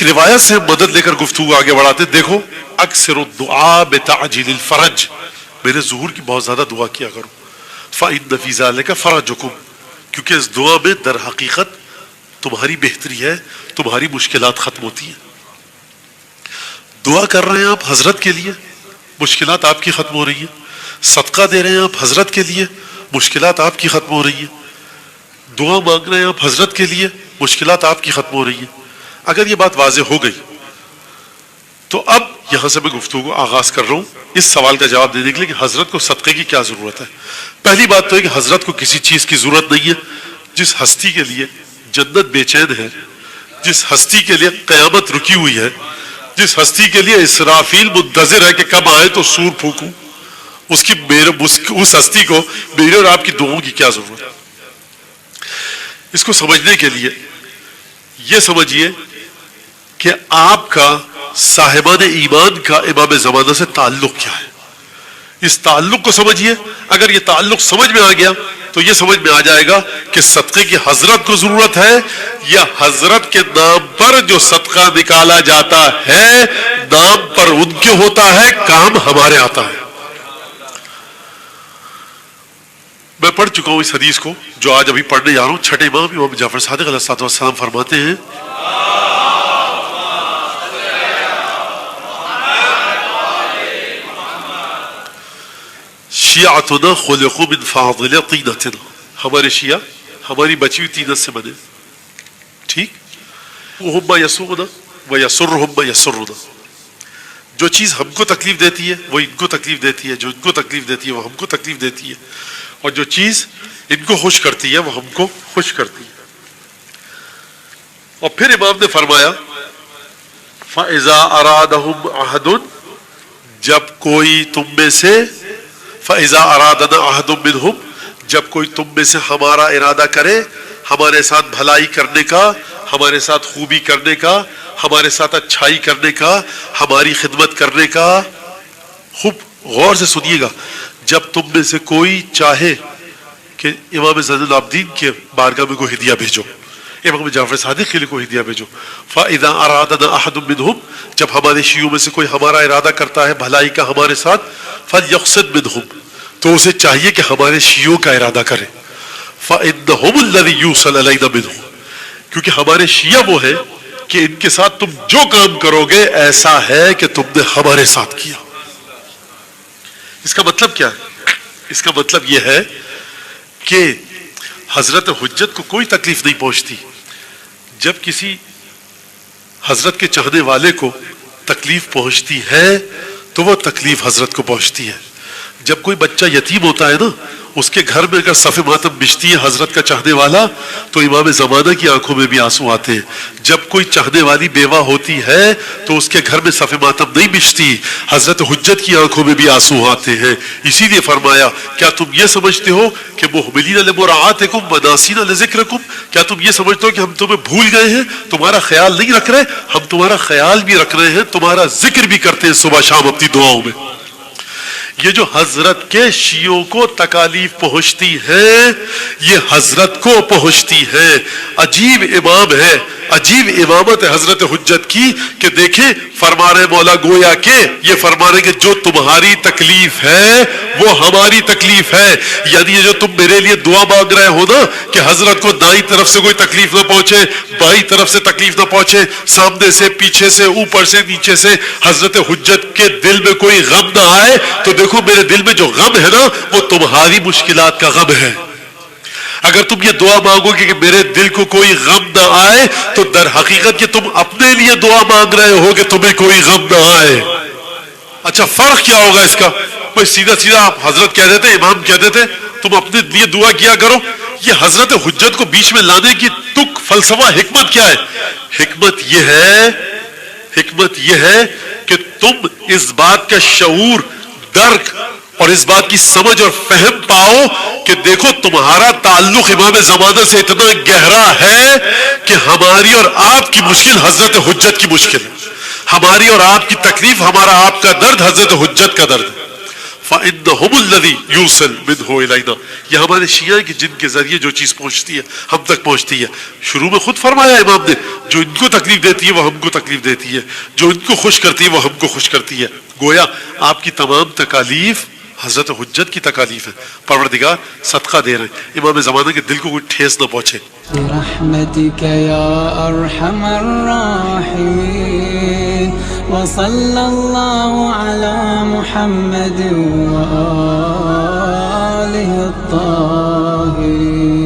ایک روایت سے مدد لے کر گفتگو آگے بڑھاتے. دیکھو اکثر الدعاء بتعجیل الفرج، میرے ظہور کی بہت زیادہ دعا کیا کرو. فإن فی ذلک فرجکم، کیونکہ اس دعا میں در حقیقت تمہاری بہتری ہے، تمہاری مشکلات ختم ہوتی ہیں. دعا کر رہے ہیں آپ حضرت کے لیے، مشکلات آپ کی ختم ہو رہی ہیں. صدقہ دے رہے ہیں آپ حضرت کے لیے، مشکلات آپ کی ختم ہو رہی ہیں. دعا مانگ رہے ہیں آپ حضرت کے لیے، مشکلات آپ کی ختم ہو رہی ہیں. اگر یہ بات واضح ہو گئی تو اب یہاں سے میں گفتگو آغاز کر رہا ہوں اس سوال کا جواب دینے کے لیے کہ حضرت کو صدقے کی کیا ضرورت ہے. پہلی بات تو ہے کہ حضرت کو کسی چیز کی ضرورت نہیں ہے. جس ہستی کے لیے جنت بے چین ہے، جس ہستی کے لیے قیامت رکی ہوئی ہے، جس ہستی کے لیے اسرافیل منتظر ہے کہ کب آئے تو سور پھونکوں، اس ہستی کو میرے اور آپ کی دعاؤں کی کیا ضرورت ہے. اس کو سمجھنے کے لیے یہ سمجھیے کہ آپ کا صاحبان ایمان کا امام زمانہ سے تعلق کیا ہے. اس تعلق کو سمجھیے. اگر یہ تعلق سمجھ میں آ گیا تو یہ سمجھ میں آ جائے گا کہ صدقے کی حضرت کو ضرورت ہے یا حضرت کے نام پر جو صدقہ نکالا جاتا ہے نام پر ان کے ہوتا ہے، کام ہمارے آتا ہے. میں پڑھ چکا ہوں اس حدیث کو جو آج ابھی پڑھنے جا رہا ہوں. چھٹے امام امام جعفر صادق علیہ السلام فرماتے ہیں شیعتنا خلقوا من فاضل طینتنا، ہمارے شیعہ ہماری بچی ہوئی طینت سے بنے. ٹھیک، وہم یسوءنا ویسرہم یسرنا، جو چیز ہم کو تکلیف دیتی ہے وہ ان کو تکلیف دیتی ہے، جو ان کو تکلیف دیتی ہے وہ ہم کو تکلیف دیتی ہے، اور جو چیز ان کو خوش کرتی ہے وہ ہم کو خوش کرتی ہے. اور پھر امام نے فرمایا فَإِذَا أَرَادَهُمْ أَحَدٌ، جب کوئی تم میں سے فَإِذَا أَرَادَنَا أَحَدٌ مِّنْهُمْ، جب کوئی تم میں سے ہمارا ارادہ کرے ہمارے ساتھ بھلائی کرنے کا، ہمارے ساتھ خوبی کرنے کا، ہمارے ساتھ اچھائی کرنے کا، ہماری خدمت کرنے کا. خوب غور سے سنیے گا. جب تم میں سے کوئی چاہے کہ امام زین العابدین کے بارگاہ میں کوئی ہدیہ بھیجو، امام جعفر صادق کے لیے کوئی ہدیہ بھیجو، فَإِذَا أَرَادَنَا أَحَدٌ مِّنْهُمْ، جب ہمارے شیعوں میں سے کوئی ہمارا ارادہ کرتا ہے بھلائی کا ہمارے ساتھ، فَلْيَقْصِدْ مِنْهُمْ، تو اسے چاہیے کہ ہمارے شیعوں کا ارادہ کرے. فَإِنَّهُمُ الَّذِي يُوصَلُ إِلَيْنَا مِنْهُ، کیونکہ ہمارے شیعہ وہ ہے کہ ان کے ساتھ تم جو کام کرو گے ایسا ہے کہ تم نے ہمارے ساتھ کیا. اس کا مطلب کیا ہے؟ اس کا مطلب یہ ہے کہ حضرت حجت کو کوئی تکلیف نہیں پہنچتی. جب کسی حضرت کے چاہنے والے کو تکلیف پہنچتی ہے تو وہ تکلیف حضرت کو پہنچتی ہے. جب کوئی بچہ یتیم ہوتا ہے نا، اس کے گھر میں اگر صف ماتم بچتی ہے حضرت کا چاہنے والا تو امام زمانہ کی آنکھوں میں بھی آنسو آتے ہیں. جب کوئی چاہنے والی بیوہ ہوتی ہے تو اس کے گھر میں صف ماتم نہیں بچتی، حضرت حجت کی آنکھوں میں بھی آنسو آتے ہیں. اسی لیے فرمایا کیا تم یہ سمجھتے ہو کہ محملین لمراعاتکم وناسین لذکرکم، کیا تم یہ سمجھتے ہو کہ ہم تمہیں بھول گئے ہیں، تمہارا خیال نہیں رکھ رہے؟ ہم تمہارا خیال بھی رکھ رہے ہیں، تمہارا ذکر بھی کرتے ہیں صبح شام اپنی دعاؤں میں. یہ جو حضرت کے شیعوں کو تکالیف پہنچتی ہے یہ حضرت کو پہنچتی ہے. عجیب امام ہے، عجیب امامت ہے حضرت حجت کی کہ دیکھیں فرما رہے مولا گویا کہ یہ فرما رہے کہ جو تمہاری تکلیف ہے وہ ہماری تکلیف ہے. یعنی یہ جو تم میرے لیے دعا مانگ رہے ہو نا کہ حضرت کو دائیں طرف سے کوئی تکلیف نہ پہنچے، بائیں طرف سے تکلیف نہ پہنچے، سامنے سے پیچھے سے اوپر سے نیچے سے حضرت حجت کے دل میں کوئی غم نہ آئے، تو دیکھو میرے دل میں جو غم ہے نا وہ تمہاری مشکلات کا غم ہے. اگر تم یہ دعا مانگو گے کہ میرے دل کو کوئی غم نہ آئے تو در حقیقت کہ تم اپنے لیے دعا مانگ رہے ہو کہ تمہیں کوئی غم نہ آئے. اچھا فرق کیا ہوگا اس کا؟ بھائی سیدھا سیدھا آپ حضرت کہہ دیتے، امام کہہ دیتے تم اپنے لیے دعا کیا کرو. یہ حضرت حجت کو بیچ میں لانے کی تک فلسفہ حکمت کیا ہے؟ حکمت یہ ہے کہ تم اس بات کا شعور، درک اور اس بات کی سمجھ اور فہم پاؤ کہ دیکھو تمہارا تعلق امام زمانہ سے اتنا گہرا ہے کہ ہماری اور آپ کی مشکل حضرت حجت کی مشکل ہے، ہماری اور آپ کی تکلیف، ہمارا آپ کا درد حضرت حجت کا درد ہے. فَإِنَّهُمُ الَّذِي يُوصِلُ مِنْهُ إِلَيْنَا. یہ ہمارے شیعہ ہیں کہ جن کے ذریعے جو چیز پہنچتی ہے ہم تک پہنچتی ہے. شروع میں خود فرمایا امام نے جو ان کو تکلیف دیتی ہے وہ ہم کو تکلیف دیتی ہے, جو ان کو خوش کرتی ہے وہ ہم کو خوش کرتی ہے. گویا آپ کی تمام تکالیف حضرت حجت کی تکالیف ہے. پروردگار صدقہ دے رہے ہیں, امام زمانہ کے دل کو کوئی ٹھیس نہ پہنچے. برحمتك يا أرحم الراحمين وصلى الله على محمد وآله الطاهرين.